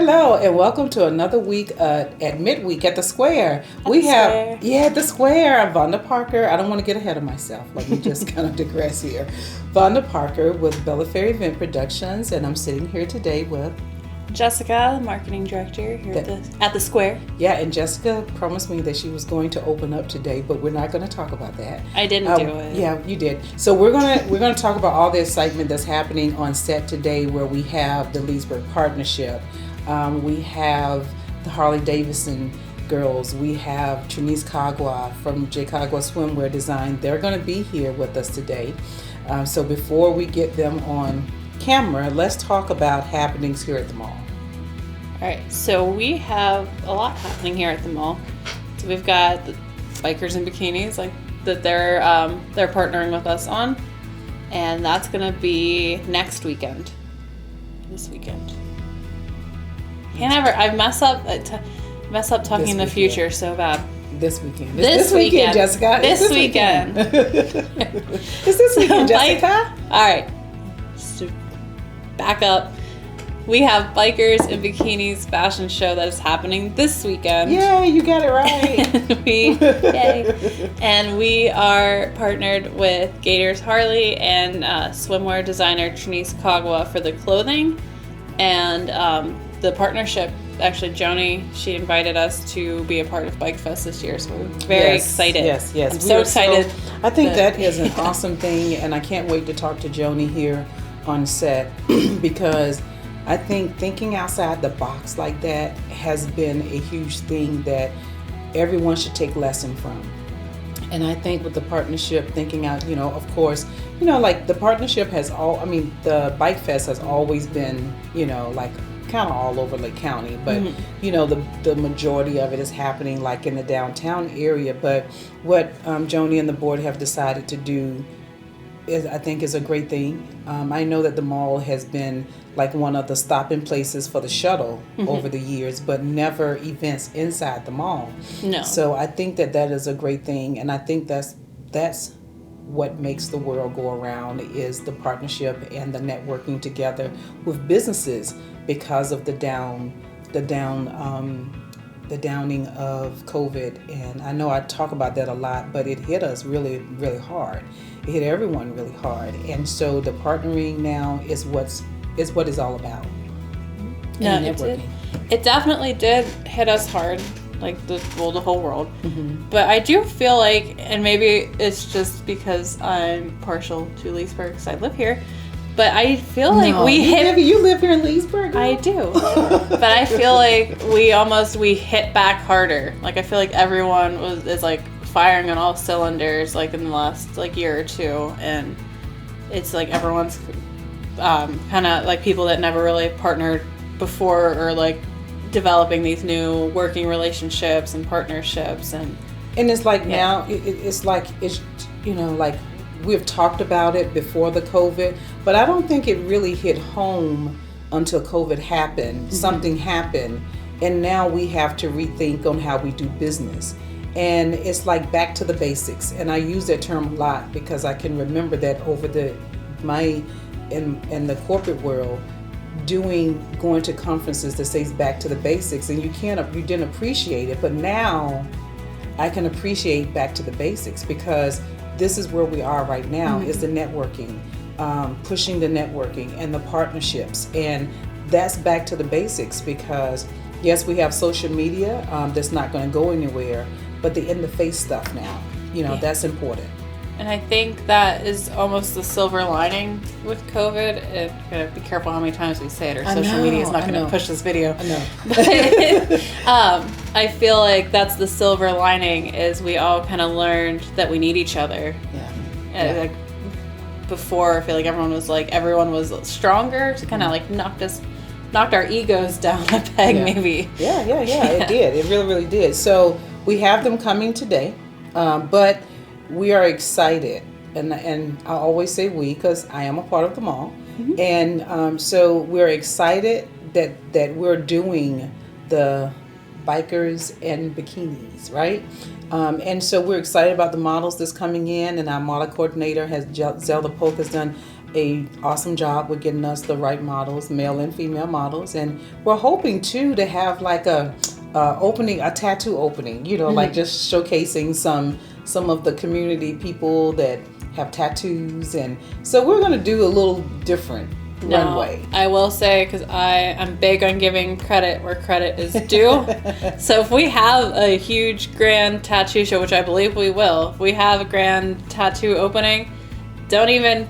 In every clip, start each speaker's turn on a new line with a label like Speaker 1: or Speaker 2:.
Speaker 1: Hello, and welcome to another week at Midweek at the Square. The Square. Vonda Parker. I don't want to get ahead of myself. Let me just kind of digress here. Vonda Parker with Bella Fair Event Productions, and I'm sitting here today with
Speaker 2: Jessica, the marketing director here at the Square.
Speaker 1: Yeah, and Jessica promised me that she was going to open up today, but we're not going to talk about that.
Speaker 2: I didn't do it.
Speaker 1: Yeah, you did. So we're gonna talk about all the excitement that's happening on set today, where we have the Leesburg Partnership, we have the Harley Davidson girls, we have Trinice Kagwa from J Kagwa Swimwear Design. They're going to be here with us today. So before we get them on camera, let's talk about happenings here at the mall.
Speaker 2: All right, so we have a lot happening here at the mall. So we've got the Bikers in Bikinis, like that they're partnering with us on, and that's gonna be next weekend. This weekend. I mess up talking in the future so bad.
Speaker 1: This weekend.
Speaker 2: This weekend,
Speaker 1: Jessica.
Speaker 2: This weekend.
Speaker 1: It's this weekend, Jessica.
Speaker 2: All right. So back up. We have Bikers in Bikinis fashion show that is happening this weekend.
Speaker 1: Yay, you got it right.
Speaker 2: And we are partnered with Gators Harley and swimwear designer Trinice Kagwa for the clothing. And the partnership, actually, Joni, she invited us to be a part of Bike Fest this year, so we're very excited.
Speaker 1: Yes.
Speaker 2: I'm so excited.
Speaker 1: I think that is an awesome thing, and I can't wait to talk to Joni here on set because I think thinking outside the box like that has been a huge thing that everyone should take lesson from. And I think with the partnership, thinking out, of course, like the partnership the Bike Fest has always been, like kind of all over Lake County, but the majority of it is happening like in the downtown area. But what Joni and the board have decided to do I think is a great thing. I know that the mall has been like one of the stopping places for the shuttle over the years, but never events inside the mall.
Speaker 2: No.
Speaker 1: So I think that is a great thing, and I think that's what makes the world go around is the partnership and the networking together with businesses because of the downing of COVID. And I know I talk about that a lot, but it hit us really, really hard. It hit everyone really hard. And so the partnering now is what it's all about.
Speaker 2: No, it definitely did hit us hard, like the whole world. Mm-hmm. But I do feel like, and maybe it's just because I'm partial to Leesburg because I live here, but I feel like
Speaker 1: you live here in Leesburg?
Speaker 2: I do. But I feel like we hit back harder. Like I feel like everyone is like firing on all cylinders like in the last like year or two, and it's like everyone's kind of like people that never really partnered before or like developing these new working relationships and partnerships, and
Speaker 1: it's like now it's like we've talked about it before the COVID, but I don't think it really hit home until COVID happened. Mm-hmm. Something happened, and now we have to rethink on how we do business. And it's like back to the basics. And I use that term a lot because I can remember that over in the corporate world, going to conferences that says back to the basics, and you didn't appreciate it, but now I can appreciate back to the basics because this is where we are right now. Mm-hmm. Is the networking, pushing the networking and the partnerships, and that's back to the basics because yes, we have social media that's not going to go anywhere, but the in-the-face stuff now, that's important.
Speaker 2: And I think that is almost the silver lining with COVID. And gotta be careful how many times we say it, or social media is not going to push this video.
Speaker 1: I know.
Speaker 2: But I feel like that's the silver lining is we all kind of learned that we need each other.
Speaker 1: Yeah.
Speaker 2: Like before, I feel like everyone was stronger to kind of like knocked our egos down a peg, maybe.
Speaker 1: Yeah. It did. It really, really did. So we have them coming today, but we are excited, and I always say we because I am a part of the mall, mm-hmm. And so we're excited that we're doing the Bikers and Bikinis, right? And so we're excited about the models that's coming in, and our model coordinator Zelda Polk has done a awesome job with getting us the right models, male and female models, and we're hoping too to have like a tattoo opening, like just showcasing some of the community people that have tattoos, and so we're going to do a little different runway.
Speaker 2: I will say, because I'm big on giving credit where credit is due. So if we have a huge grand tattoo show, which I believe we will, if we have a grand tattoo opening, don't even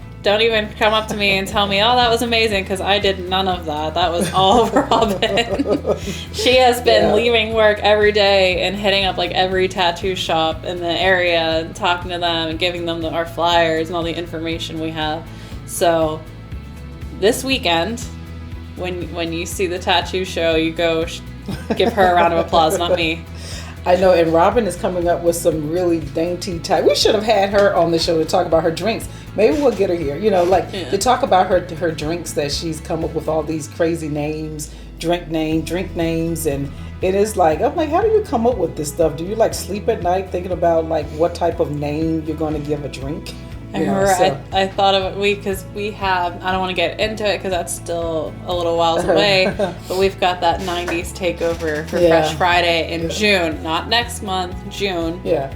Speaker 2: come up to me and tell me, oh, that was amazing, because I did none of that. That was all Robin. She has been leaving work every day and hitting up like every tattoo shop in the area and talking to them and giving them our flyers and all the information we have. So this weekend, when you see the tattoo show, you go give her a round of applause, not me.
Speaker 1: I know, and Robin is coming up with some really dainty we should have had her on the show to talk about her drinks. Maybe we'll get her here, to talk about her drinks, that she's come up with all these crazy names, drink names, and it is like, I'm like, how do you come up with this stuff? Do you like sleep at night thinking about like what type of name you're going to give a drink?
Speaker 2: I remember I thought of it, because we have, I don't want to get into it because that's still a little whiles away, but we've got that 90s takeover for Fresh Friday in June, not next month, June.
Speaker 1: Yeah.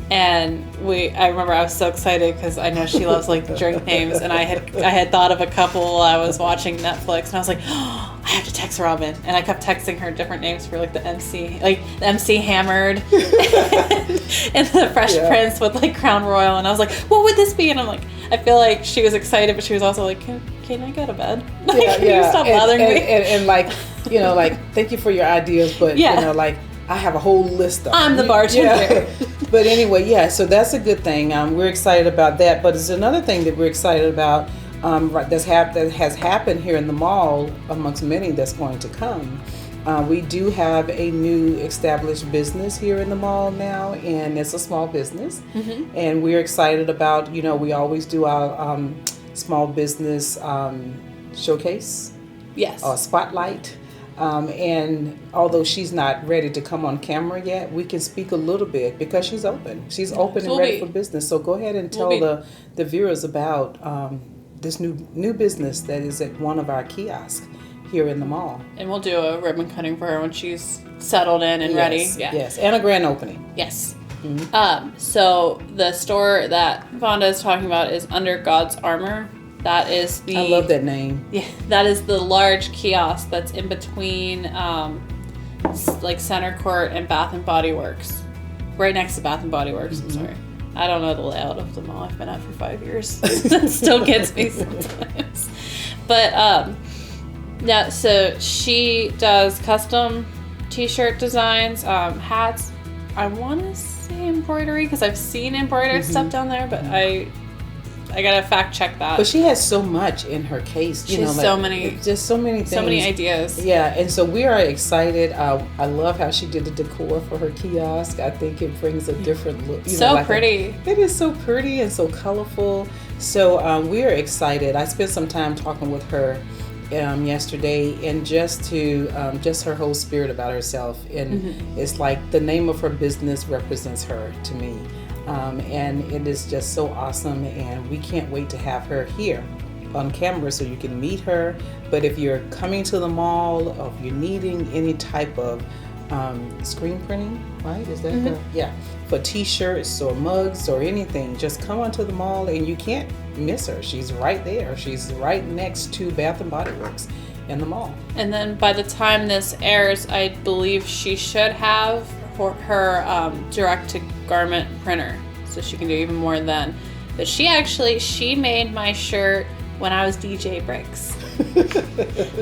Speaker 2: And I remember I was so excited because I know she loves like drink names, and I had thought of a couple while I was watching Netflix, and I was like, oh, I have to text Robin, and I kept texting her different names for like the MC, like the MC Hammered, and the Fresh Prince with like Crown Royal, and I was like, what would this be? And I'm like, I feel like she was excited, but she was also like, can I go to bed? Like, can you stop bothering me?
Speaker 1: And like, thank you for your ideas, but like, I have a whole list of
Speaker 2: I'm the bartender.
Speaker 1: But anyway, so that's a good thing. We're excited about that. But it's another thing that we're excited about that has happened here in the mall, amongst many that's going to come. We do have a new established business here in the mall now, and it's a small business. Mm-hmm. And we're excited about, we always do our small business showcase.
Speaker 2: Yes.
Speaker 1: Spotlight. And although she's not ready to come on camera yet, we can speak a little bit because she's open. She's open and ready for business. So go ahead and tell the viewers about this new business that is at one of our kiosks here in the mall.
Speaker 2: And we'll do a ribbon cutting for her when she's settled in and ready. Yeah.
Speaker 1: Yes, and a grand opening.
Speaker 2: Yes. Mm-hmm. So the store that Vonda is talking about is Under God's Armor. That is
Speaker 1: I love that name.
Speaker 2: Yeah, that is the large kiosk that's in between, like Center Court and Bath and Body Works, right next to Bath and Body Works. Mm-hmm. I'm sorry, I don't know the layout of the mall. I've been at for 5 years. It still gets me sometimes. But yeah, so she does custom T-shirt designs, hats. I want to say embroidery because I've seen embroidered stuff down there, but I gotta fact check that.
Speaker 1: But she has so much in her case.
Speaker 2: She has so many.
Speaker 1: Just so many things.
Speaker 2: So many ideas.
Speaker 1: Yeah, and so we are excited. I love how she did the decor for her kiosk. I think it brings a different look.
Speaker 2: Pretty.
Speaker 1: It is so pretty and so colorful. So we are excited. I spent some time talking with her yesterday, and just her whole spirit about herself. And it's like the name of her business represents her to me. And it is just so awesome, and we can't wait to have her here on camera so you can meet her. But if you're coming to the mall, or if you're needing any type of screen printing, right? Is that for T-shirts or mugs or anything, just come onto the mall and you can't miss her. She's right there. She's right next to Bath and Body Works in the mall.
Speaker 2: And then by the time this airs, I believe she should have her direct-to-garment printer, so she can do even more then. But she made my shirt when I was DJ Bricks.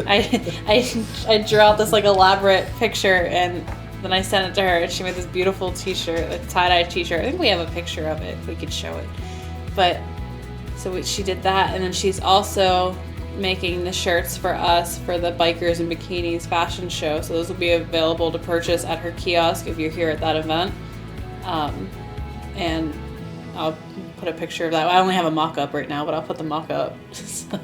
Speaker 2: I drew out this like elaborate picture, and then I sent it to her, and she made this beautiful T-shirt, like tie-dye T-shirt. I think we have a picture of it if we could show it. But so she did that, and then she's also making the shirts for us for the Bikers and Bikinis fashion show. So those will be available to purchase at her kiosk if you're here at that event. And I'll put a picture of that. I only have a mock-up right now, but I'll put the mock-up. So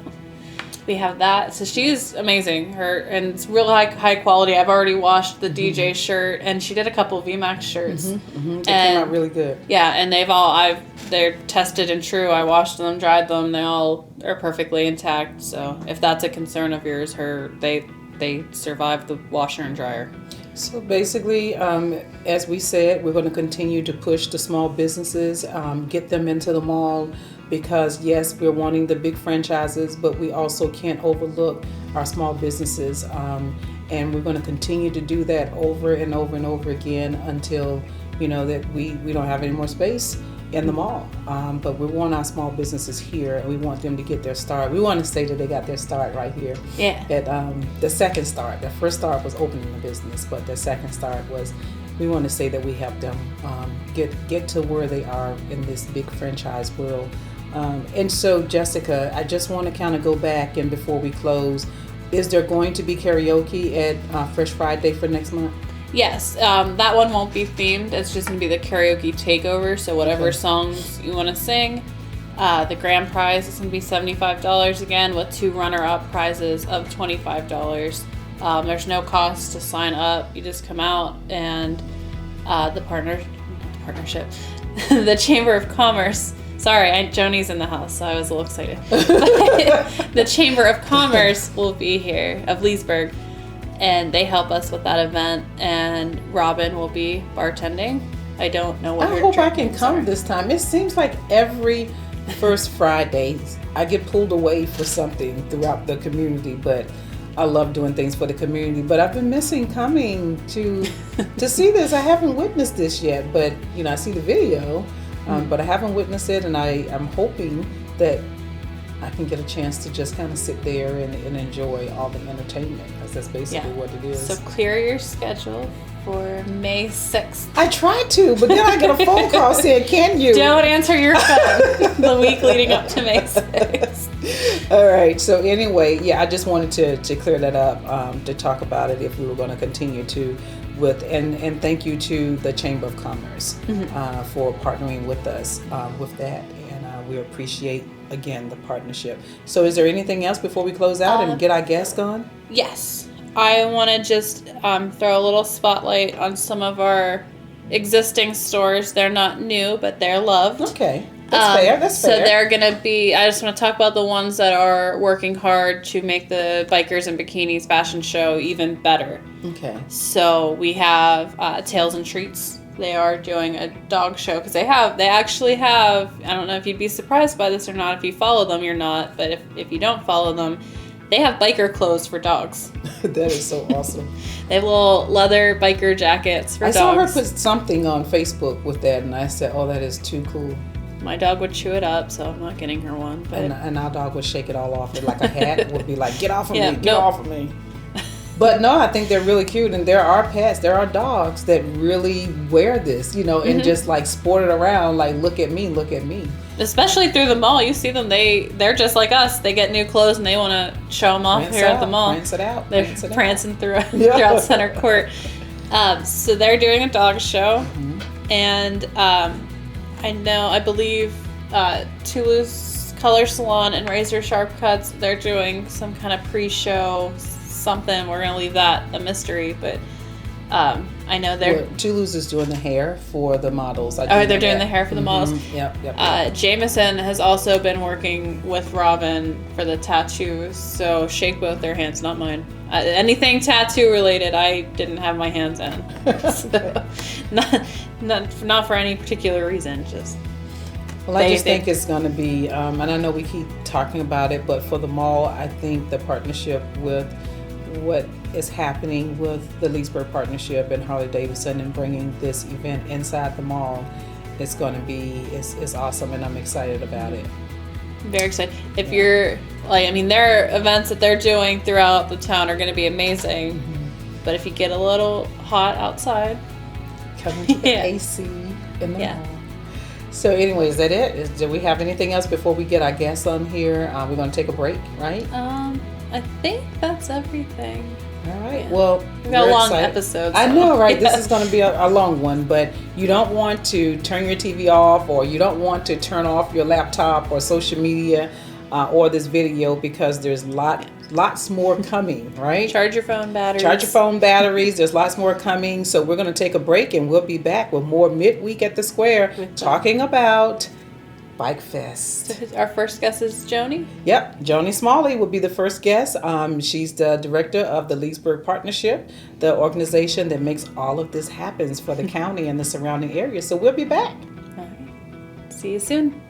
Speaker 2: we have that. So she's amazing. And it's real high quality. I've already washed the DJ shirt, and she did a couple of VMAX shirts.
Speaker 1: They came out really good.
Speaker 2: Yeah, and I've they're tested and true. I washed them, dried them. They all are perfectly intact. So if that's a concern of yours, they survived the washer and dryer.
Speaker 1: So basically, as we said, we're going to continue to push the small businesses, get them into the mall, because yes, we're wanting the big franchises, but we also can't overlook our small businesses. And we're going to continue to do that over and over and over again until, that we don't have any more space in the mall. But we want our small businesses here, and we want them to get their start. We want to say that they got their start right here.
Speaker 2: Yeah.
Speaker 1: At the second start. The first start was opening the business, but the second start was, we want to say that we help them get to where they are in this big franchise world. And so, Jessica, I just want to kind of go back, and before we close, is there going to be karaoke at Fresh Friday for next month?
Speaker 2: Yes, that one won't be themed. It's just going to be the karaoke takeover. So whatever songs you want to sing. The grand prize is going to be $75 again, with 2 runner-up prizes of $25. There's no cost to sign up. You just come out, and the partnership, the Chamber of Commerce. Sorry, Joni's in the house, so I was a little excited. The Chamber of Commerce will be here, of Leesburg, and they help us with that event, and Robin will be bartending. I don't know what
Speaker 1: I hope I can come this time. It seems like every first Friday I get pulled away for something throughout the community, but I love doing things for the community. But I've been missing coming to see this. I haven't witnessed this yet, but I see the video. But I haven't witnessed it, and I'm hoping that I can get a chance to just kind of sit there and enjoy all the entertainment, because that's basically what it is.
Speaker 2: So clear your schedule for May 6th.
Speaker 1: I tried to, but then I get a phone call saying, can you?
Speaker 2: Don't answer your phone the week leading up to May 6th.
Speaker 1: All right. So anyway, I just wanted to clear that up, to talk about it if we were going to continue to. And thank you to the Chamber of Commerce for partnering with us with that, and we appreciate again the partnership. So is there anything else before we close out and get our guests on?
Speaker 2: Yes, I want to just throw a little spotlight on some of our existing stores. They're not new, but they're loved.
Speaker 1: Okay. That's fair.
Speaker 2: So they're going to be, I just want to talk about the ones that are working hard to make the Bikers and Bikinis fashion show even better.
Speaker 1: Okay.
Speaker 2: So we have Tails and Treats. They are doing a dog show, because they actually have, I don't know if you'd be surprised by this or not. If you follow them, you're not. But if you don't follow them, they have biker clothes for dogs.
Speaker 1: That is so awesome.
Speaker 2: They have little leather biker jackets for dogs.
Speaker 1: I saw her put something on Facebook with that, and I said, oh, that is too cool.
Speaker 2: My dog would chew it up, so I'm not getting her one. But
Speaker 1: and our dog would shake it all off. It like a hat would be like, get off of me, get off of me. But no, I think they're really cute, and there are pets, there are dogs that really wear this, and just like sport it around, like, look at me.
Speaker 2: Especially through the mall, you see them, they're just like us. They get new clothes and they want to show them off here at the mall.
Speaker 1: Prance it out.
Speaker 2: They're prancing throughout Center Court. So they're doing a dog show, and I believe Tulu's Color Salon and Razor Sharp Cuts, they're doing some kind of pre-show something. We're going to leave that a mystery, but I know they're...
Speaker 1: Tulu's is doing the hair for the models.
Speaker 2: They're doing the hair for the models.
Speaker 1: Yep.
Speaker 2: Jameson has also been working with Robin for the tattoos, so shake both their hands, not mine. Anything tattoo related, I didn't have my hands in. So, not for any particular reason, just...
Speaker 1: Well, I just think it's going to be, and I know we keep talking about it, but for the mall, I think the partnership with what is happening with the Leesburg Partnership and Harley-Davidson and bringing this event inside the mall is going to be, is awesome, and I'm excited about it.
Speaker 2: Very excited. If you're, their events that they're doing throughout the town are going to be amazing, but if you get a little hot outside,
Speaker 1: come into the AC in the mall. So anyway, is that it? Do we have anything else before we get our guests on here? We're going to take a break, right?
Speaker 2: I think that's everything.
Speaker 1: All right. Well,
Speaker 2: we got a long episode.
Speaker 1: I know, right? This is going to be a long one, but you don't want to turn your TV off, or you don't want to turn off your laptop or social media or this video, because there's lots more coming, right?
Speaker 2: Charge your phone batteries.
Speaker 1: There's lots more coming. So we're going to take a break, and we'll be back with more Midweek at the Square, talking about Bike Fest.
Speaker 2: So our first guest is Joni.
Speaker 1: Yep, Joni Smalley will be the first guest. She's the director of the Leesburg Partnership, the organization that makes all of this happen for the county and the surrounding area. So we'll be back.
Speaker 2: All right. See you soon.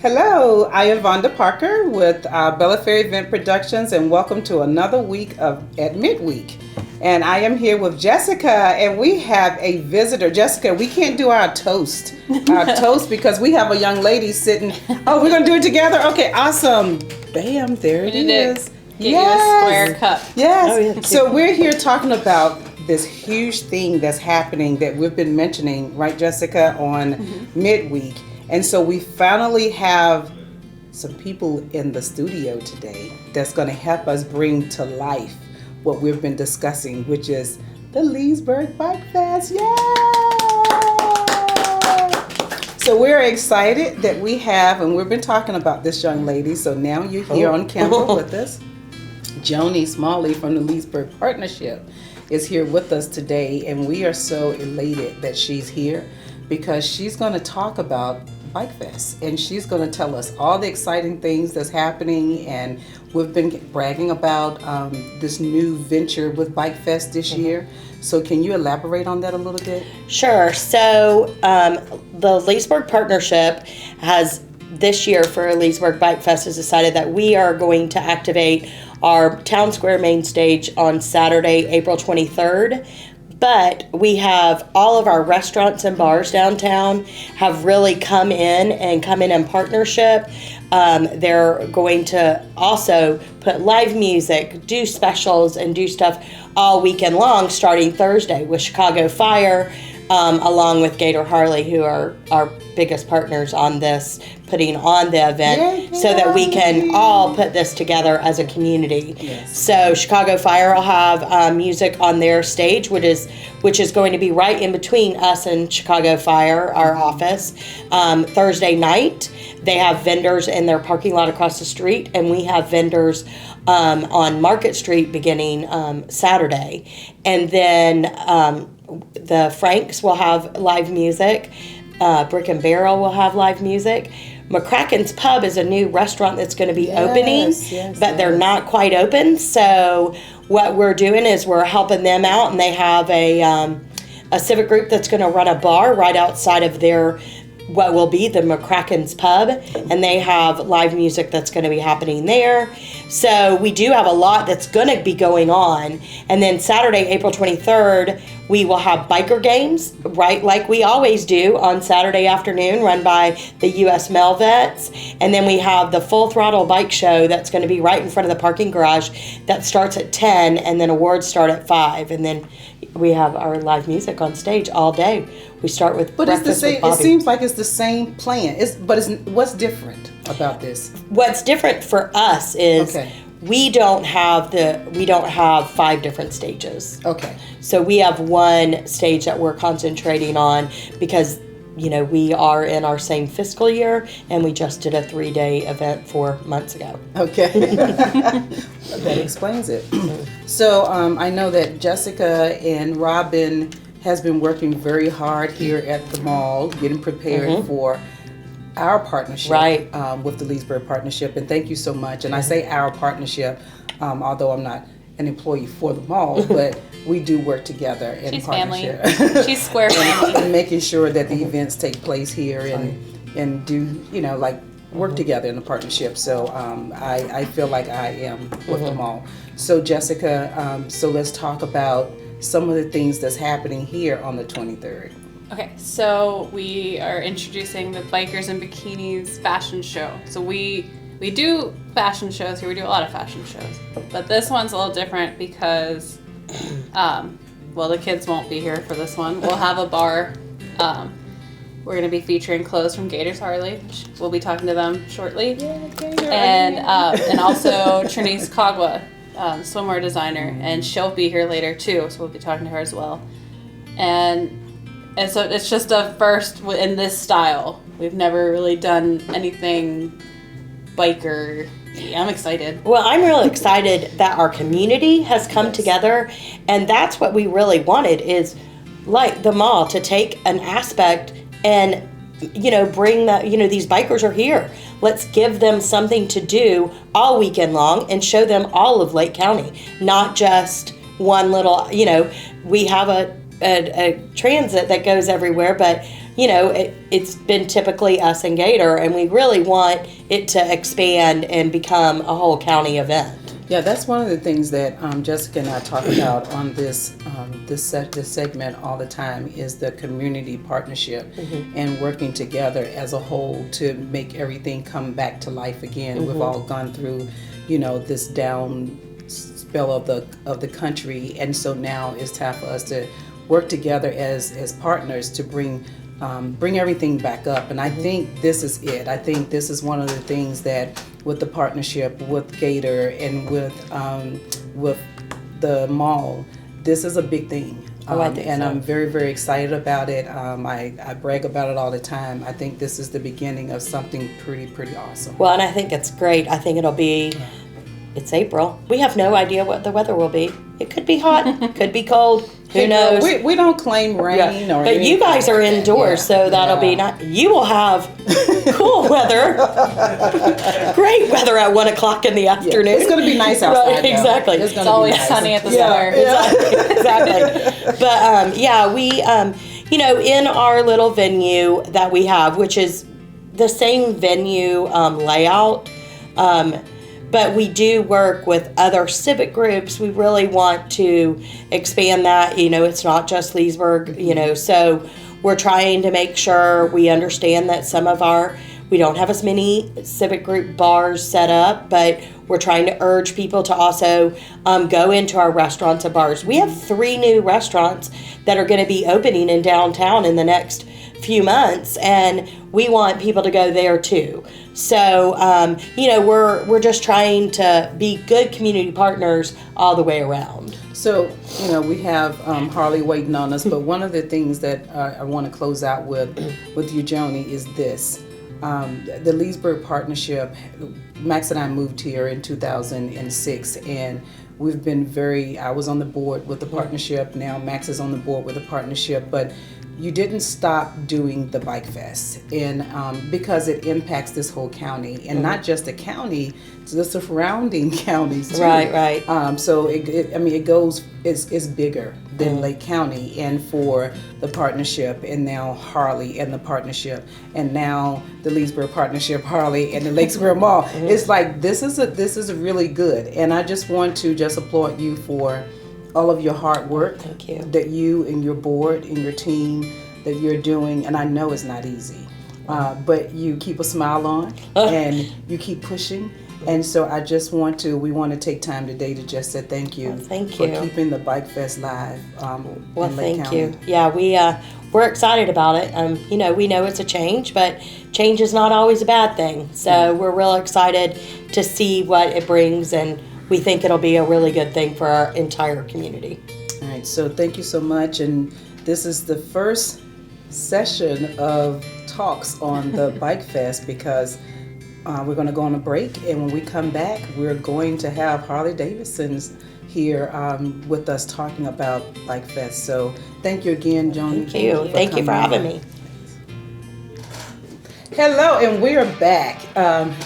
Speaker 1: Hello, I am Vonda Parker with Bella Fair Event Productions, and welcome to another week at Midweek. And I am here with Jessica, and we have a visitor. Jessica, we can't do our toast because we have a young lady sitting. Oh, we're going to do it together? Okay, awesome. Bam, there it is.
Speaker 2: Get you a square cup.
Speaker 1: Yes.
Speaker 3: Oh, yeah.
Speaker 1: So we're here talking about this huge thing that's happening that we've been mentioning, right, Jessica, on Midweek. And so we finally have some people in the studio today that's going to help us bring to life what we've been discussing, which is the Leesburg Bike Fest. Yay! So we're excited that we have, and we've been talking about this young lady, so now you're here on camera with us. Joni Smalley from the Leesburg Partnership is here with us today, and we are so elated that she's here because she's going to talk about Bike Fest, and she's going to tell us all the exciting things that's happening. And we've been bragging about this new venture with Bike Fest this year. So can you elaborate on that a little bit?
Speaker 3: Sure. So the Leesburg Partnership has this year for Leesburg Bike Fest has decided that we are going to activate our Town Square main stage on Saturday, April 23rd. But we have all of our restaurants and bars downtown have really come in partnership. They're going to also put live music, do specials, and do stuff all weekend long, starting Thursday with Chicago Fire, along with Gator Harley, who are our biggest partners on this, putting on the event so that we can all put this together as a community.
Speaker 1: Yes.
Speaker 3: So Chicago Fire will have music on their stage, which is going to be right in between us and Chicago Fire, our office. Thursday night, they have vendors in their parking lot across the street, and we have vendors on Market Street beginning Saturday. And then the Franks will have live music. Brick and Barrel will have live music. McCracken's Pub is a new restaurant that's going to be opening, but they're not quite open. So what we're doing is we're helping them out, and they have a civic group that's going to run a bar right outside of their what will be the McCracken's Pub, and they have live music that's going to be happening there. So we do have a lot that's going to be going on. And then Saturday, April 23rd, we will have biker games, right, like we always do on Saturday afternoon, run by the U.S. Mail Vets. And then we have the Full Throttle Bike Show that's going to be right in front of the parking garage that starts at 10, and then awards start at 5. And then we have our live music on stage all day. We start with breakfast
Speaker 1: it's the same.
Speaker 3: with Bobby.
Speaker 1: It seems like it's the same plan. What's different about this?
Speaker 3: What's different for us is we don't have 5 different stages.
Speaker 1: Okay.
Speaker 3: So we have one stage that we're concentrating on because, we are in our same fiscal year, and we just did a 3-day event 4 months ago.
Speaker 1: Okay. That explains it. So I know that Jessica and Robin has been working very hard here at the mall, getting prepared for our partnership with the Leesburg Partnership. And thank you so much. And I say our partnership, although I'm not an employee for the mall, but we do work together in
Speaker 2: She's
Speaker 1: partnership.
Speaker 2: Family. She's square family.
Speaker 1: And making sure that the events take place here and do, work together in a partnership. So I feel like I am with the mall. So Jessica, so let's talk about some of the things that's happening here on the 23rd.
Speaker 2: Okay, so we are introducing the Bikers and Bikinis fashion show. So we do fashion shows here. We do a lot of fashion shows. But this one's a little different because, the kids won't be here for this one. We'll have a bar. We're going to be featuring clothes from Gators Harley. We'll be talking to them shortly. And also Trinice Kagwa, swimwear designer, and she'll be here later too, so we'll be talking to her as well. And so it's just a first in this style. We've never really done anything biker. I'm excited.
Speaker 3: Well, I'm really excited that our community has come together, and that's what we really wanted, is like the mall to take an aspect and bring that, these bikers are here. Let's give them something to do all weekend long and show them all of Lake County, not just one little, we have a transit that goes everywhere, but it's been typically us and Gator, and we really want it to expand and become a whole county event.
Speaker 1: Yeah, that's one of the things that Jessica and I talk about on this segment all the time is the community partnership and working together as a whole to make everything come back to life again. We've all gone through, this down spell of the country, and so now it's time for us to work together as partners to bring everything back up. And I think this is it. I think this is one of the things that with the partnership with Gator and with the mall, this is a big thing. And I'm very, very excited about it. I brag about it all the time. I think this is the beginning of something pretty awesome.
Speaker 3: Well, and I think it's great. I think it'll be, it's April. We have no idea what the weather will be. It could be hot, could be cold. Who knows?
Speaker 1: We don't claim rain or
Speaker 3: but
Speaker 1: anything.
Speaker 3: You guys are indoors, so that'll be nice. You will have cool weather, great weather at 1 o'clock in the afternoon.
Speaker 1: It's going to be nice outside.
Speaker 3: Right, exactly.
Speaker 2: It's always sunny at the summer.
Speaker 3: Exactly. But we in our little venue that we have, which is the same venue layout. But we do work with other civic groups. We really want to expand that. It's not just Leesburg, so we're trying to make sure we understand that we don't have as many civic group bars set up, but we're trying to urge people to also go into our restaurants and bars. We have 3 new restaurants that are going to be opening in downtown in the next few months, and we want people to go there too. So, we're just trying to be good community partners all the way around.
Speaker 1: So, we have Harley waiting on us, but one of the things that I want to close out with you, Joni, is this. The Leesburg Partnership, Max and I moved here in 2006, and we've been I was on the board with the partnership. Now Max is on the board with the partnership, but you didn't stop doing the Bike Fest, and because it impacts this whole county, and not just the county, it's the surrounding counties too.
Speaker 3: Right.
Speaker 1: So it's bigger than Lake County, and for the partnership, and now Harley and the partnership, and now the Leesburg Partnership, Harley, and the Lake Square Mall. It's like this is really good, and I just want to applaud you for all of your hard work.
Speaker 3: Thank you.
Speaker 1: That you and your board and your team that you're doing, and I know it's not easy, but you keep a smile on and you keep pushing. And so we want to take time today to just say thank you.
Speaker 3: Thank
Speaker 1: for
Speaker 3: you.
Speaker 1: keeping the Bike Fest live. In Lake
Speaker 3: thank
Speaker 1: County.
Speaker 3: you. Yeah, we're excited about it. We know it's a change, but change is not always a bad thing. So we're real excited to see what it brings, and we think it'll be a really good thing for our entire community.
Speaker 1: All right, so thank you so much. And this is the first session of talks on the Bike Fest, because we're going to go on a break, and when we come back, we're going to have Harley Davidson's here with us talking about Bike Fest. So thank you again, Joni.
Speaker 3: Thank you for having me.
Speaker 1: Hello, and we are back.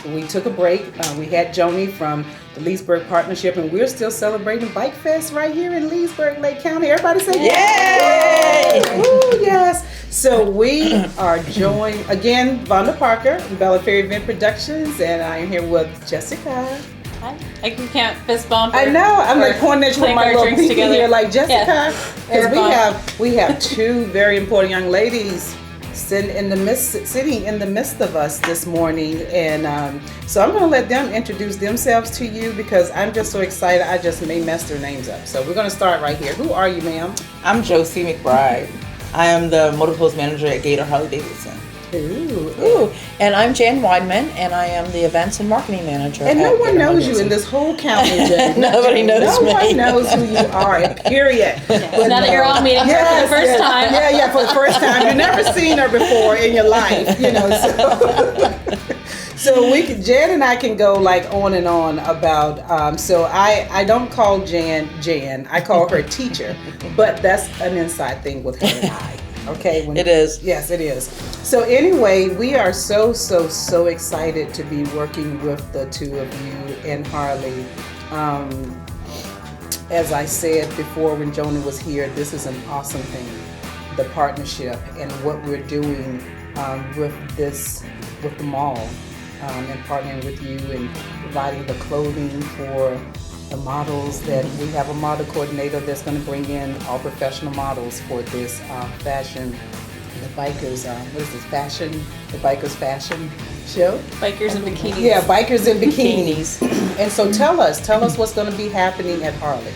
Speaker 1: We took a break. We had Joni from the Leesburg Partnership, and we're still celebrating Bike Fest right here in Leesburg, Lake County. Everybody say yay! Woo, yes. So we are joined again, Vonda Parker, Bella Ferry Event Productions, and I am here with Jessica.
Speaker 2: Hi. I can't fist bump.
Speaker 1: I know. I'm like pointing at you with my little pinky here, like Jessica, because we have 2 very important young ladies sitting in the midst of us this morning, and so I'm going to let them introduce themselves to you, because I'm just so excited. I just may mess their names up. So we're going to start right here. Who are you, ma'am?
Speaker 4: I'm Josie McBride. I am the Motor Post Manager at Gator Harley Davidson.
Speaker 1: Ooh.
Speaker 4: And I'm Jan Weidman, and I am the Events and Marketing Manager.
Speaker 1: And
Speaker 4: at
Speaker 1: no one
Speaker 4: Gator
Speaker 1: knows
Speaker 4: Harley
Speaker 1: you
Speaker 4: Davidson.
Speaker 1: in this whole county.
Speaker 4: Nobody knows me.
Speaker 1: No one knows who you are, period.
Speaker 2: Now that you're all meeting her for the first time.
Speaker 1: Yeah, for the first time. You've never seen her before in your life, So Jan and I can go like on and on about, so I don't call Jan, I call her teacher, but that's an inside thing with her and I. Okay.
Speaker 4: It is.
Speaker 1: Yes, it is. So anyway, we are so excited to be working with the two of you and Harley. As I said before when Joni was here, this is an awesome thing, the partnership and what we're doing with the mall and partnering with you and providing the clothing for the models. That we have a model coordinator that's going to bring in all professional models for this fashion, the bikers, what is this, fashion, the bikers fashion show?
Speaker 2: Bikers in bikinis.
Speaker 1: Yeah, bikers in bikinis. And so tell us what's going to be happening at Harley.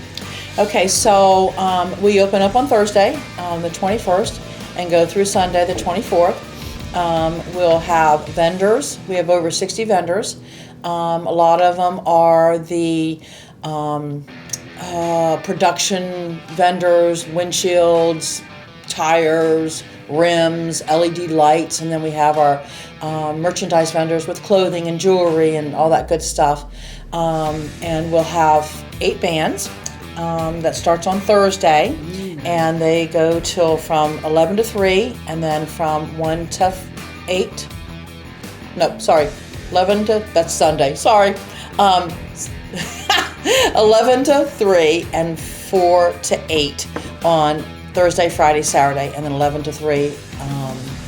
Speaker 5: Okay, so we open up on Thursday, the 21st, and go through Sunday, the 24th. We'll have vendors. We have over 60 vendors. A lot of them are the production vendors, windshields, tires, rims, LED lights, and then we have our merchandise vendors with clothing and jewelry and all that good stuff. And we'll have 8 bands that starts on Thursday, and they go till from 11 to 3, and then from 1 to 8. No, sorry, 11 to, that's Sunday, sorry. 11 to 3 and 4 to 8 on Thursday, Friday, Saturday, and then 11 to 3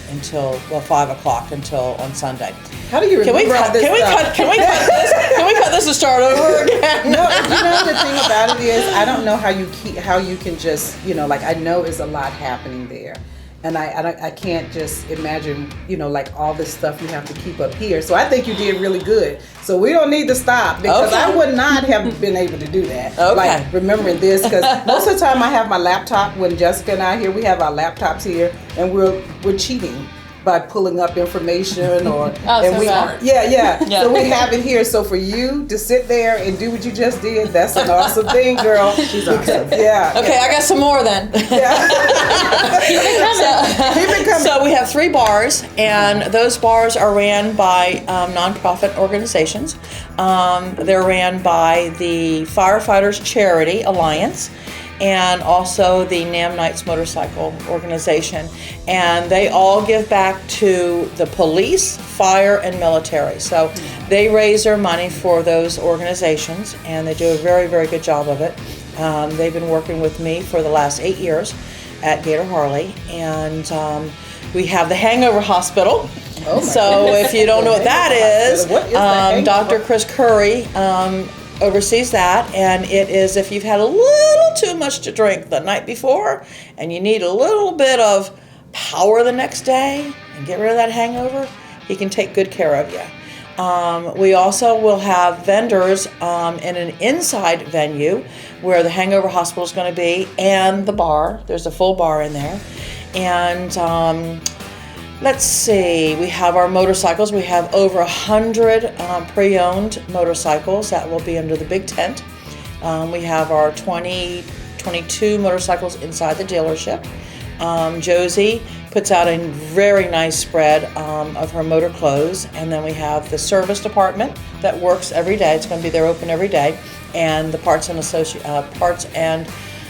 Speaker 5: until 5 o'clock until on Sunday.
Speaker 1: How do you remember all this stuff?
Speaker 5: Can we cut this and start over again?
Speaker 1: No, the thing about it is, I don't know how you can just, like, I know it's a lot happening there. And I can't just imagine, like, all this stuff you have to keep up here. So I think you did really good. So we don't need to stop, because I would not have been able to do that.
Speaker 5: Okay.
Speaker 1: Like, remembering this, because most of the time I have my laptop. When Jessica and I are here, we have our laptops here, and we're cheating by pulling up information or yeah. So we have it here. So for you to sit there and do what you just did, that's an awesome thing, girl. She's awesome. Yeah.
Speaker 5: Okay, I got some more then.
Speaker 1: Yeah. Keep it coming.
Speaker 5: So we have 3 bars, and those bars are ran by nonprofit organizations. They're ran by the Firefighters Charity Alliance, and also the NAM Knights Motorcycle Organization. And they all give back to the police, fire, and military. So they raise their money for those organizations, and they do a very, very good job of it. They've been working with me for the last 8 years at Gator Harley, and we have the Hangover Hospital. So if you don't know what that is, Dr. Chris Curry oversees that, and it is if you've had a little too much to drink the night before and you need a little bit of power the next day and get rid of that hangover, he can take good care of you. We also will have vendors in an inside venue where the Hangover Hospital is going to be, and the bar. There's a full bar in there. And let's see, we have our motorcycles. We have over 100 pre-owned motorcycles that will be under the big tent. We have our 22 motorcycles inside the dealership. Josie puts out a very nice spread of her motor clothes, and then we have the service department that works every day. It's going to be there open every day, and the parts and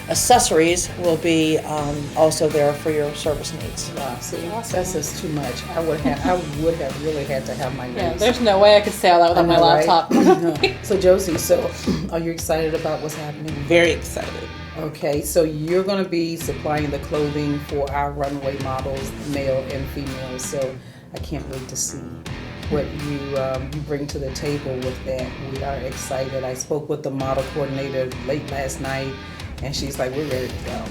Speaker 5: accessories will be also there for your service needs.
Speaker 1: Wow, see, that's just too much. I would have really had to have my notes.
Speaker 2: Yeah, there's no way I could say all that without my laptop.
Speaker 1: Right? So Josie, are you excited about what's happening?
Speaker 4: Very excited.
Speaker 1: Okay, so you're going to be supplying the clothing for our runway models, male and female. So I can't wait to see what you bring to the table with that. We are excited. I spoke with the model coordinator late last night, and she's like, "We're ready to go."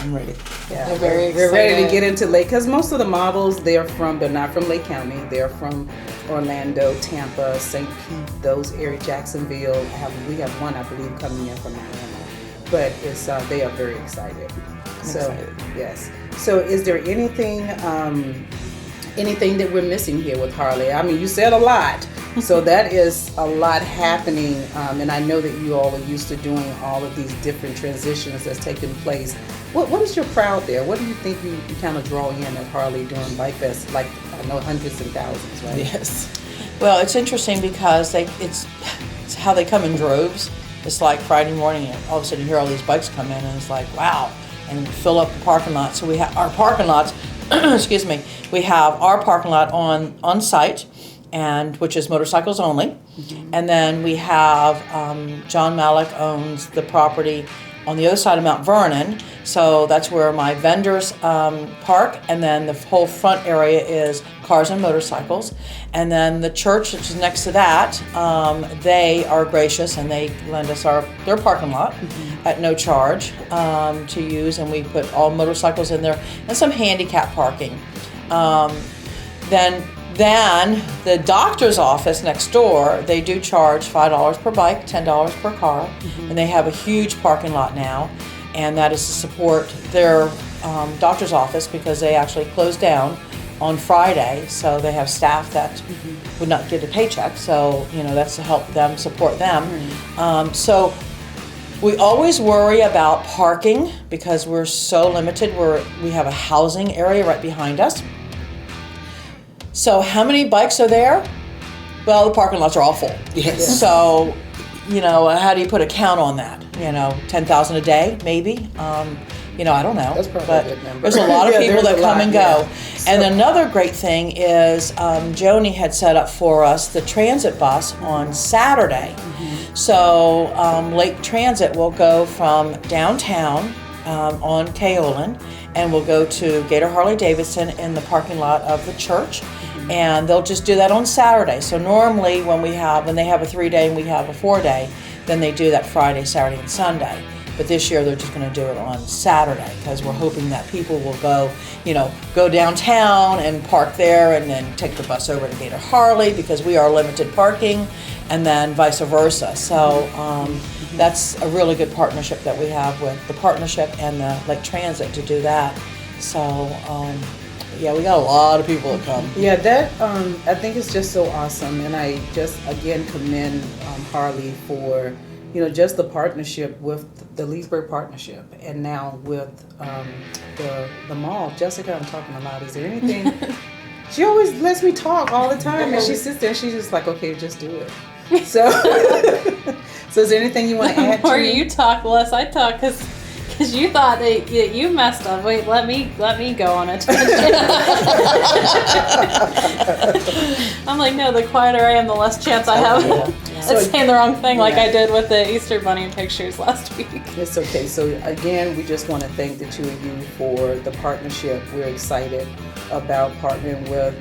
Speaker 4: I'm ready.
Speaker 1: Yeah,
Speaker 2: They're very
Speaker 1: we're ready to
Speaker 2: excited.
Speaker 1: get into Lake, because most of the models they're not from Lake County. They're from Orlando, Tampa, St. Pete, those areas, Jacksonville. We have one, I believe, coming in from Atlanta. But they are very excited.
Speaker 4: Excited.
Speaker 1: Yes. So is there anything that we're missing here with Harley? I mean, you said a lot. So that is a lot happening. And I know that you all are used to doing all of these different transitions that's taking place. What is your crowd there? What do you think you kind of draw in at Harley during Bike Fest? Like, I know hundreds and thousands, right?
Speaker 4: Yes.
Speaker 5: Well, it's interesting because it's how they come in droves. It's like Friday morning, and all of a sudden you hear all these bikes come in, and it's like, wow, and fill up the parking lot. So we have our parking lots, excuse me, we have our parking lot on site, and which is motorcycles only. And then we have John Malik owns the property on the other side of Mount Vernon, so that's where my vendors park, and then the whole front area is cars and motorcycles. And then the church, which is next to that, they are gracious and they lend us their parking lot at no charge to use, and we put all motorcycles in there and some handicap parking. Then the doctor's office next door, they do charge $5 per bike, $10 per car, and they have a huge parking lot now, and that is to support their doctor's office because they actually closed down on Friday, so they have staff that would not get a paycheck, so that's to help them, support them. So we always worry about parking because we're so limited. We have a housing area right behind us. So how many bikes are there? Well, the parking lots are all full.
Speaker 1: Yes.
Speaker 5: So, how do you put a count on that? 10,000 a day, maybe? I don't know.
Speaker 1: That's probably
Speaker 5: but
Speaker 1: a good number.
Speaker 5: there's a lot of people that come and go.
Speaker 1: Yeah.
Speaker 5: And another great thing is Joni had set up for us the transit bus on Saturday. So Lake Transit will go from downtown on Kaolin, and we'll go to Gator Harley-Davidson in the parking lot of the church, and they'll just do that on Saturday. So normally when they have a 3-day and we have a 4-day, then they do that Friday, Saturday, and Sunday. But this year they're just going to do it on Saturday because we're hoping that people will go downtown and park there and then take the bus over to Gator Harley because we are limited parking, and then vice versa. So that's a really good partnership that we have with the partnership and the Lake Transit to do that. So we got a lot of people that come.
Speaker 1: Yeah, that I think it's just so awesome, and I just again commend Harley for just the partnership with the Leesburg Partnership, and now with the mall. Jessica, I'm talking a lot. Is there anything? She always lets me talk all the time, and she sits there and she's just like, okay, just do it. So, so is there anything you want to add?
Speaker 2: The more you talk, the less I talk, because you thought that you messed up. Wait, let me go on a tangent. I'm like, no, the quieter I am, the less chance I have at saying the wrong thing, like I did with the Easter Bunny pictures last week.
Speaker 1: It's okay. So again, we just want to thank the two of you for the partnership. We're excited about partnering with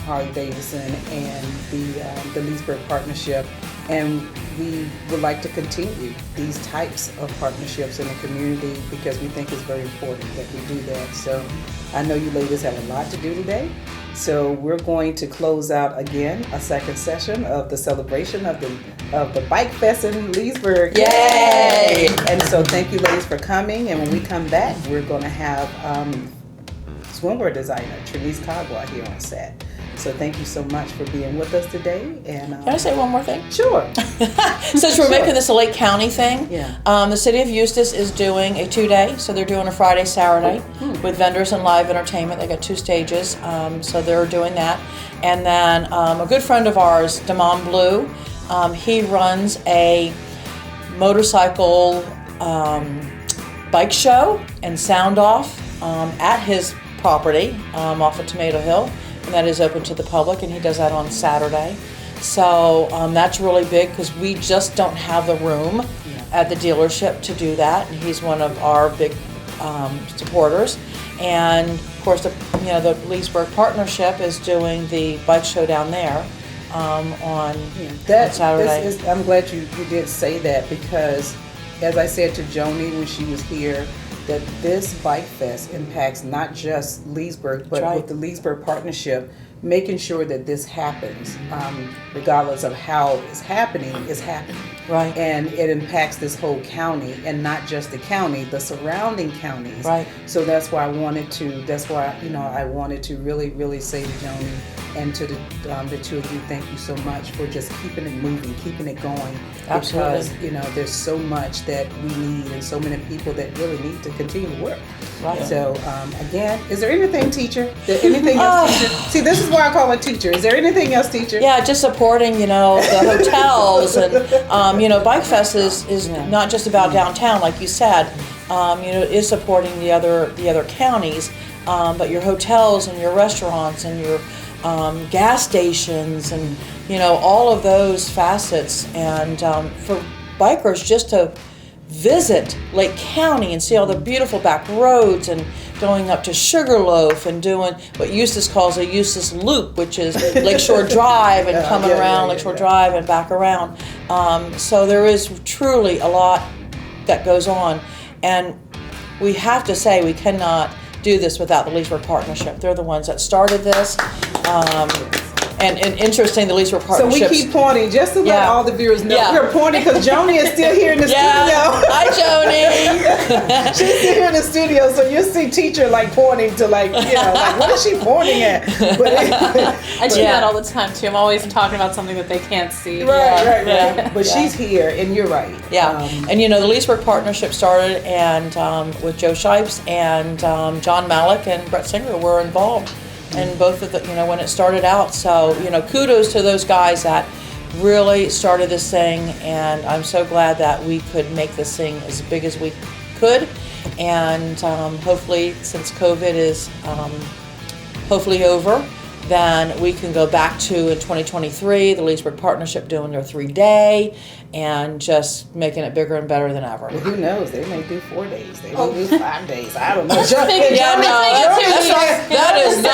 Speaker 1: Harley-Davidson and the Leesburg Partnership, and we would like to continue these types of partnerships in the community because we think it's very important that we do that. So I know you ladies have a lot to do today, so we're going to close out again a second session of the celebration of the Bike Fest in Leesburg.
Speaker 5: Yay!
Speaker 1: And so thank you ladies for coming, and when we come back, we're going to have swimwear designer Trinice Cagua here on set. So thank you so much for being with us today. And
Speaker 5: Can I say one more thing?
Speaker 1: Sure.
Speaker 5: Since we're making this a Lake County thing,
Speaker 1: Yeah.
Speaker 5: The city of Eustis is doing a 2-day, so they're doing a Friday, Saturday with vendors and live entertainment. They got 2 stages, so they're doing that. And then a good friend of ours, Damon Blue, he runs a motorcycle bike show and sound off at his property off of Tomato Hill. And that is open to the public, and he does that on Saturday. So that's really big because we just don't have the room at the dealership to do that, and he's one of our big supporters. And of course, the Leesburg Partnership is doing the bike show down there on Saturday.
Speaker 1: I'm glad you did say that because, as I said to Joni when she was here, that this Bike Fest impacts not just Leesburg, but with the Leesburg Partnership, making sure that this happens, regardless of how it's happening, is happening.
Speaker 5: Right.
Speaker 1: And it impacts this whole county, and not just the county, the surrounding counties.
Speaker 5: Right.
Speaker 1: So that's why I wanted to really, really say to Joni and to the two of you, thank you so much for just keeping it moving, keeping it going.
Speaker 5: Absolutely.
Speaker 1: Because, there's so much that we need and so many people that really need to continue to work.
Speaker 5: Right.
Speaker 1: So, again, is there anything, teacher? Anything else, teacher? See, this is why I call her teacher. Is there anything else, teacher?
Speaker 5: Yeah, just supporting, the hotels and, Bike Fest is not just about downtown, like you said. is supporting the other counties, but your hotels and your restaurants and your gas stations and all of those facets, and for bikers just to visit Lake County and see all the beautiful back roads and going up to Sugarloaf and doing what Eustis calls a Eustis Loop, which is Lakeshore Drive and coming around Lakeshore Drive and back around. So there is truly a lot that goes on, and we have to say we cannot do this without the Leesburg Partnership. They're the ones that started this. And interesting, the Leesburg Partnership.
Speaker 1: So we keep pointing just to let all the viewers know we're pointing because Joni is still here in the studio.
Speaker 5: Hi, Joni.
Speaker 1: She's still here in the studio, so you'll see teacher pointing to like what is she pointing at?
Speaker 2: I do that all the time too. I'm always talking about something that they can't see.
Speaker 1: Right. But she's here, and you're right.
Speaker 5: Yeah, and the Leesburg Partnership started, and with Joe Shipes and John Malik and Brett Singer were involved. And both of the, when it started out. So, kudos to those guys that really started this thing. And I'm so glad that we could make this thing as big as we could. And hopefully, since COVID is hopefully over, then we can go back to, in 2023, the Leesburg Partnership doing their 3-day and just making it bigger and better than ever.
Speaker 1: Well, who knows? They may do 4 days. They may do 5 days. I don't know.
Speaker 5: That is not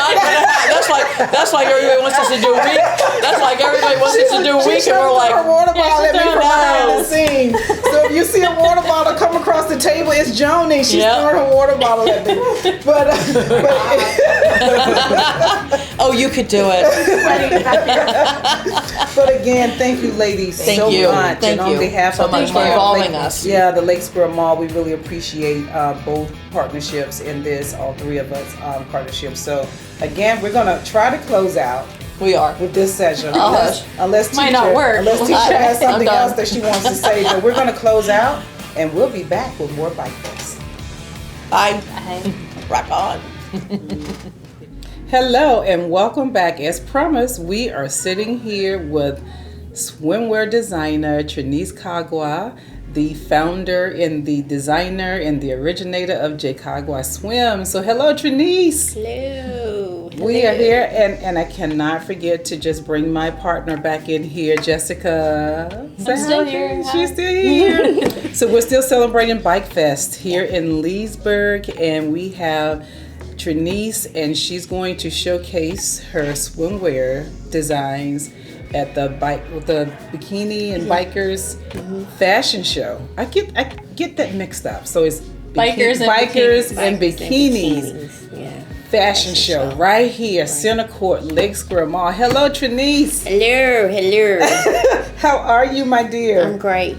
Speaker 5: going to happen. That's like everybody wants us to do a week. That's like everybody wants us to do a week, and we're like,
Speaker 1: her water bottle at me from behind the scenes. So if you see a water bottle come across the table, it's Joni. She's throwing her water bottle at me. But
Speaker 5: oh, you could do it.
Speaker 1: But again, thank you, ladies, so much.
Speaker 5: Thank
Speaker 1: and on
Speaker 5: you
Speaker 1: behalf
Speaker 5: so
Speaker 1: of
Speaker 5: much for involving us.
Speaker 1: Yeah, the Lakesboro Mall, we really appreciate both partnerships in this, all three of us partnerships. So again, we're going to try to close out.
Speaker 5: We are.
Speaker 1: With this session. Unless teacher,
Speaker 2: might not work.
Speaker 1: Unless teacher has something else that she wants to say. But we're going to close out, and we'll be back with more Bike Fest.
Speaker 5: Bye. Rock on.
Speaker 1: Hello and welcome back. As promised, we are sitting here with swimwear designer Trinice Kagwa, the founder and the designer and the originator of J. Kagwa Swim. So hello, Trinice.
Speaker 6: Hello.
Speaker 1: We are here, and I cannot forget to just bring my partner back in here, Jessica.
Speaker 2: I'm still here.
Speaker 1: She's still here. So we're still celebrating Bike Fest here in Leesburg, and we have Trinice, and she's going to showcase her swimwear designs at the bikini and bikers fashion show. I get that mixed up. So it's bikers and bikinis.
Speaker 6: Yeah.
Speaker 1: Fashion show right here, Center Court, Leesburg Mall. Hello, Trinice.
Speaker 6: Hello.
Speaker 1: How are you, my dear?
Speaker 6: I'm great.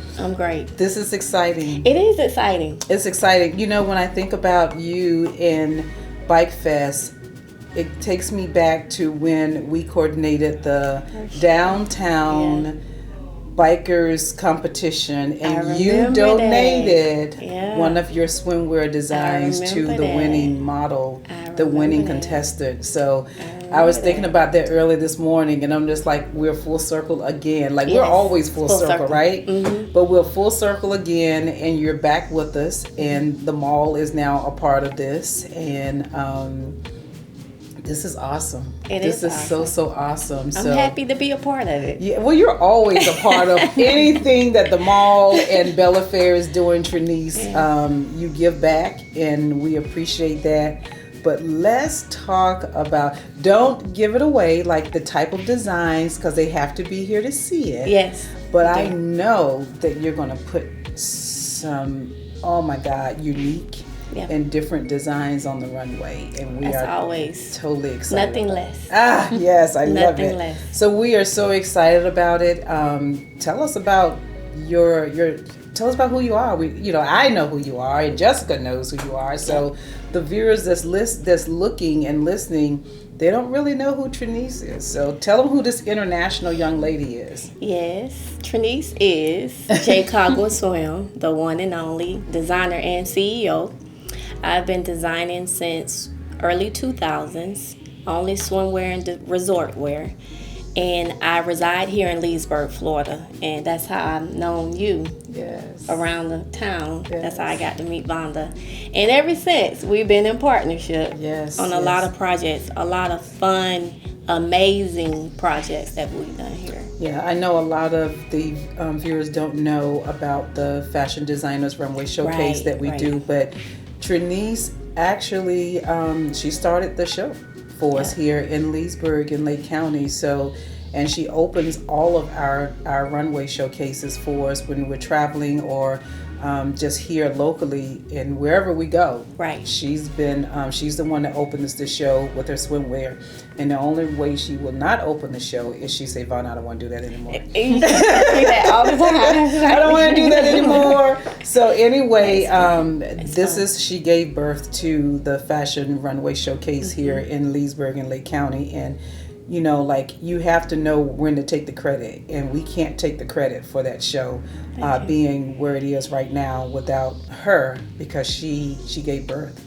Speaker 1: This is exciting.
Speaker 6: It is exciting.
Speaker 1: It's exciting. When I think about you in Bike Fest, it takes me back to when we coordinated the downtown bikers competition, and you donated one of your swimwear designs to the winning model, the winning contestant. So I was thinking about that early this morning, and I'm just like, we're full circle again. Like, we're always full circle, right? Mm-hmm. But we're full circle again, and you're back with us, and the mall is now a part of this, and this is awesome. This is awesome. so awesome.
Speaker 6: I'm happy to be a part of it.
Speaker 1: Yeah, well, you're always a part of anything that the mall and Bella Fair is doing, Trinice. You give back, and we appreciate that. But let's talk about, don't give it away, like the type of designs, because they have to be here to see it.
Speaker 6: Yes.
Speaker 1: But I know that you're going to put some, oh my God, unique and different designs on the runway, and we are
Speaker 6: always
Speaker 1: totally excited.
Speaker 6: Nothing less.
Speaker 1: Yes, I love it.
Speaker 6: Nothing less.
Speaker 1: So we are so excited about it. Tell us about tell us about who you are. I know who you are, and Jessica knows who you are. So the viewers that's looking and listening, they don't really know who Trinice is. So tell them who this international young lady is.
Speaker 6: Yes, Trinice is J. Kagwa Swim, the one and only designer and CEO. I've been designing since early 2000s, only swimwear and resort wear. And I reside here in Leesburg, Florida, and that's how I've known you
Speaker 1: Yes.
Speaker 6: around the town.
Speaker 1: Yes.
Speaker 6: That's how I got to meet Vonda. And ever since, we've been in partnership
Speaker 1: Yes,
Speaker 6: on a
Speaker 1: yes.
Speaker 6: lot of projects, a lot of fun, amazing projects that we've done here.
Speaker 1: Yeah, I know a lot of the viewers don't know about the Fashion Designers Runway Showcase
Speaker 6: Right,
Speaker 1: that we
Speaker 6: right.
Speaker 1: do, but Trinice actually, she started the show for us here in Leesburg in Lake County. So, and she opens all of our runway showcases for us when we're traveling or just here locally and wherever we go.
Speaker 6: Right.
Speaker 1: She's been, she's the one that opens the show with her swimwear. And the only way she will not open the show is she say, Vaughn, I don't want to do that anymore.
Speaker 6: You say that all the time.
Speaker 1: I don't want to do that anymore. So anyway, she gave birth to the Fashion Runway Showcase here in Leesburg and Lake County. And, you know, like, you have to know when to take the credit. And we can't take the credit for that show being where it is right now without her, because she gave birth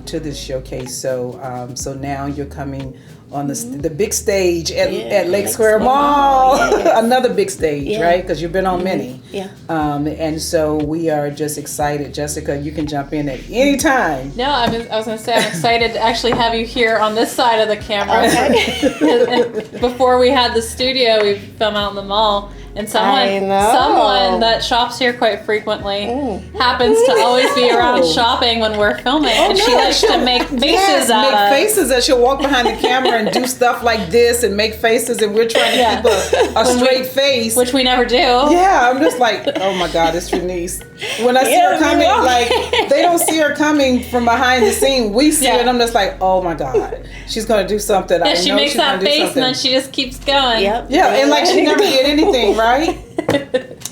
Speaker 1: to this showcase. So so now you're coming on the big stage at Lake Square Mall.
Speaker 6: Yes.
Speaker 1: Another big stage, right? Because you've been on many.
Speaker 6: Yeah.
Speaker 1: And so we are just excited. Jessica, you can jump in at any time.
Speaker 2: No, I was going to say I'm excited to actually have you here on this side of the camera. And before we had the studio, we film out in the mall, and someone that shops here quite frequently happens to always be around shopping when we're filming, and she likes to make faces out of.
Speaker 1: Make faces, and she'll walk behind the camera and do stuff like this and make faces, and we're trying to keep a straight face,
Speaker 2: which we never do.
Speaker 1: Yeah, I'm just like, oh my God, it's Trinice. When I see her coming, like, they don't see her coming from behind the scene. We see her, and I'm just like, oh my God, she's gonna do something.
Speaker 2: Yeah, she makes that face, and then she just keeps going.
Speaker 6: Yep.
Speaker 1: Yeah, and like she never did anything, right?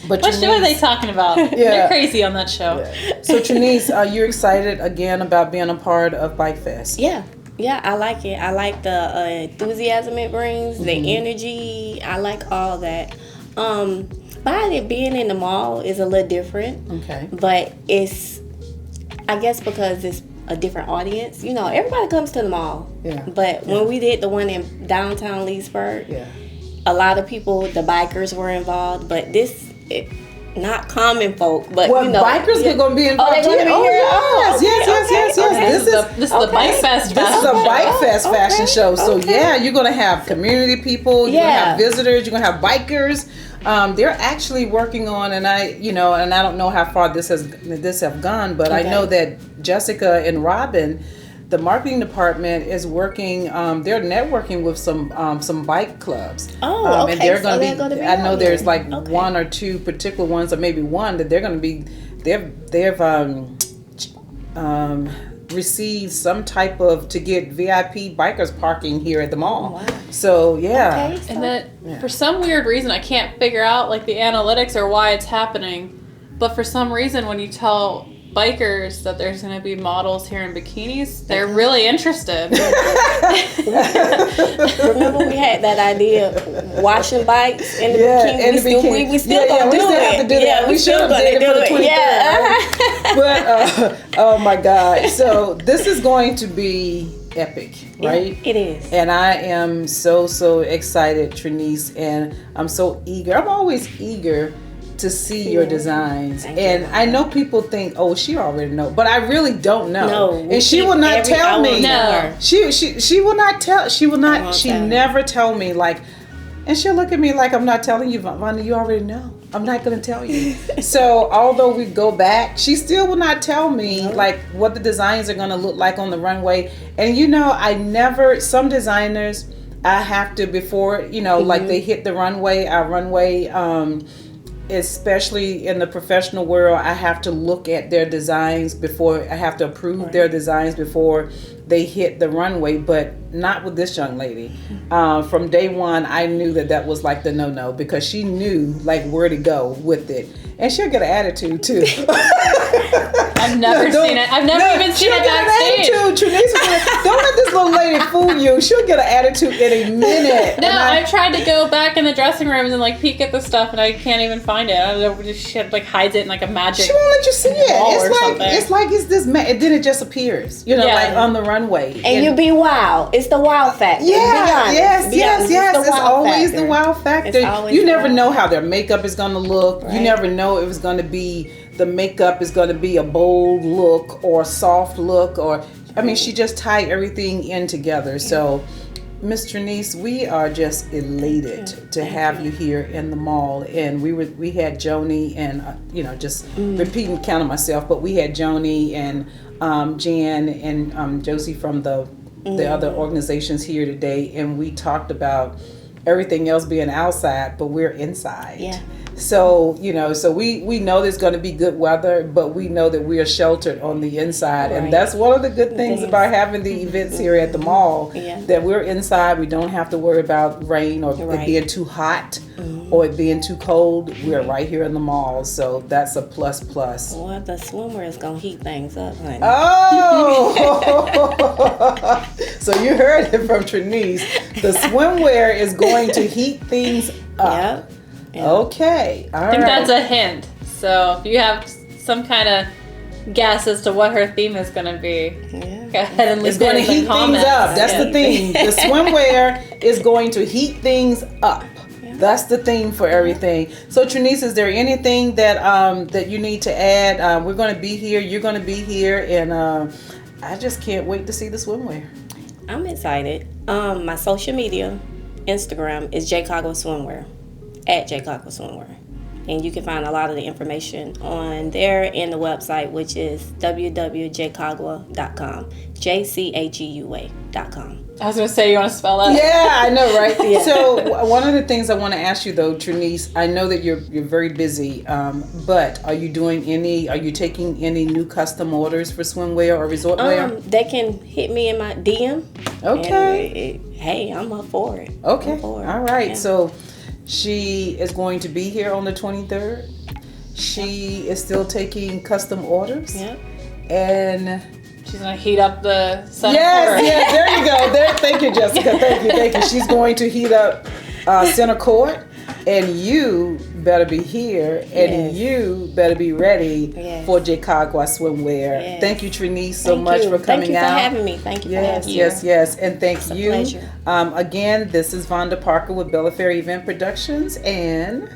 Speaker 1: But
Speaker 2: what show are they talking about? They're crazy on that show.
Speaker 1: Yeah. So Trinice, are you excited again about being a part of Bike Fest?
Speaker 6: Yeah, I like it. I like the enthusiasm it brings, the energy. I like all that. By it being in the mall is a little different.
Speaker 1: Okay.
Speaker 6: But it's, I guess, because it's a different audience. You know, everybody comes to the mall.
Speaker 1: Yeah.
Speaker 6: But when we did the one in downtown Leesburg, a lot of people, the bikers were involved. But not common folk, but
Speaker 1: well, bikers are going to be involved.
Speaker 6: They're going to be here.
Speaker 2: Yes. This is the Bike Fest.
Speaker 1: This is a Bike Fest fashion show. So you're going to have community people. You're going to have visitors. You're going to have bikers. They're actually working on, and I don't know how far this have gone, but I know that Jessica and Robin, the marketing department, is working. They're networking with some bike clubs.
Speaker 6: Oh, okay.
Speaker 1: And they're going to be. I know there's like one or two particular ones, or maybe one that they're going to be. They've received some type of to get VIP bikers parking here at the mall.
Speaker 6: Wow.
Speaker 1: So
Speaker 2: and that for some weird reason I can't figure out like the analytics or why it's happening, but for some reason when you tell bikers that there's going to be models here in bikinis, they're really interested.
Speaker 6: Remember we had that idea of washing bikes in the bikini. We still gonna do it.
Speaker 1: We should have did it for the 23rd. But oh my God! So this is going to be epic, right?
Speaker 6: It is.
Speaker 1: And I am so excited, Trinice, and I'm so eager. I'm always eager to see your designs. And I know people think, oh, she already know, but I really don't know.
Speaker 6: No,
Speaker 1: and she will not tell me.
Speaker 2: No.
Speaker 1: She will not tell. She will not. She never tell me, like, and she'll look at me like I'm not telling you, Vonda, you already know. I'm not going to tell you. So although we go back, she still will not tell me like what the designs are going to look like on the runway. And some designers, I have to, before, like they hit the runway, our runway, especially in the professional world, I have to look at their designs before, I have to approve their designs before they hit the runway, but not with this young lady. From day one, I knew that was like the no-no, because she knew like where to go with it. And she'll get an attitude too.
Speaker 2: I've never seen it. I've never even seen it backstage.
Speaker 1: Don't let this little lady fool you. She'll get an attitude in a minute.
Speaker 2: No, I've tried to go back in the dressing rooms and like peek at the stuff, and I can't even find it. I don't know if she like hides it in like a magic.
Speaker 1: She won't let you see it.
Speaker 2: It's
Speaker 1: like it's this. And then it just appears. Like on the runway.
Speaker 6: And you be wow. It's the wow factor.
Speaker 1: Yeah. Yes. It's always always the wow factor.
Speaker 6: It's always
Speaker 1: You
Speaker 6: the
Speaker 1: never
Speaker 6: wow
Speaker 1: know how their makeup is going to look. You
Speaker 6: Right.
Speaker 1: never know if it's going to be, the makeup is going to be a bold look or a soft look, or, I mean, she just tied everything in together. So, Miss Trinice, we are just elated to have you here in the mall. And we had Joni and, just repeating, counting myself, but we had Joni and Jan and Josie from the other organizations here today, and we talked about everything else being outside, but we're inside.
Speaker 6: Yeah.
Speaker 1: So, so we know there's going to be good weather, but we know that we are sheltered on the inside. And
Speaker 6: Right.
Speaker 1: that's one of the good things about having the events here at the mall,
Speaker 6: Yeah.
Speaker 1: that we're inside. We don't have to worry about rain or it
Speaker 6: Right.
Speaker 1: being too hot or it being too cold. We're right here in the mall. So that's a plus.
Speaker 6: Well, the swimwear is gonna heat things up, honey.
Speaker 1: Oh! So you heard it from Trinice. The swimwear is going to heat things up.
Speaker 6: Yep.
Speaker 1: Okay. All right.
Speaker 2: I think that's a hint. So if you have some kind of guess as to what her theme is going to be,
Speaker 6: Yeah.
Speaker 2: go ahead and leave
Speaker 1: It's going to
Speaker 2: it in the
Speaker 1: heat things
Speaker 2: comments.
Speaker 1: up. That's the
Speaker 2: Yeah.
Speaker 1: theme. The swimwear is going to heat things up. That's the theme for everything. So Trinice, is there anything that that you need to add? We're going to be here. You're going to be here, and I just can't wait to see the swimwear.
Speaker 6: I'm excited. My social media, Instagram is Jcagua Swimwear, at Jcagua Swimwear. And you can find a lot of the information on there and the website, which is www.jcagua.com, JCAGUA.com.
Speaker 2: I was going to say, you want to spell that?
Speaker 1: Yeah, I know, right? So one of the things I want to ask you though, Trinice, I know that you're very busy, but are you taking any new custom orders for swimwear or resort wear?
Speaker 6: They can hit me in my DM.
Speaker 1: Okay.
Speaker 6: And, hey, I'm up for it.
Speaker 1: Okay.
Speaker 6: I'm for it.
Speaker 1: All right.
Speaker 6: Yeah.
Speaker 1: So she is going to be here on the 23rd. She is still taking custom orders.
Speaker 6: Yep.
Speaker 1: And
Speaker 2: She's going to heat up the center
Speaker 1: yes,
Speaker 2: court.
Speaker 1: yes, there you go. Thank you, Jessica. Thank you. She's going to heat up center court, and you better be here, and
Speaker 6: Yes.
Speaker 1: you better be ready
Speaker 6: Yes.
Speaker 1: for Jcagua Swimwear.
Speaker 6: Yes.
Speaker 1: Thank you, Trinice, so
Speaker 6: Thank
Speaker 1: much
Speaker 6: you.
Speaker 1: for coming out.
Speaker 6: Thank you for having me. Thank you for
Speaker 1: Yes,
Speaker 6: having me.
Speaker 1: yes, and thank
Speaker 6: a
Speaker 1: you.
Speaker 6: pleasure.
Speaker 1: Again, this is Vonda Parker with Bella Fair Event Productions, and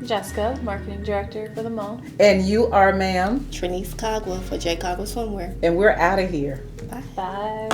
Speaker 2: Jessica, marketing director for the mall.
Speaker 1: you are, ma'am,
Speaker 6: Trinice Cagua for Jcagua Swimwear.
Speaker 1: and we're out of here.
Speaker 2: Bye.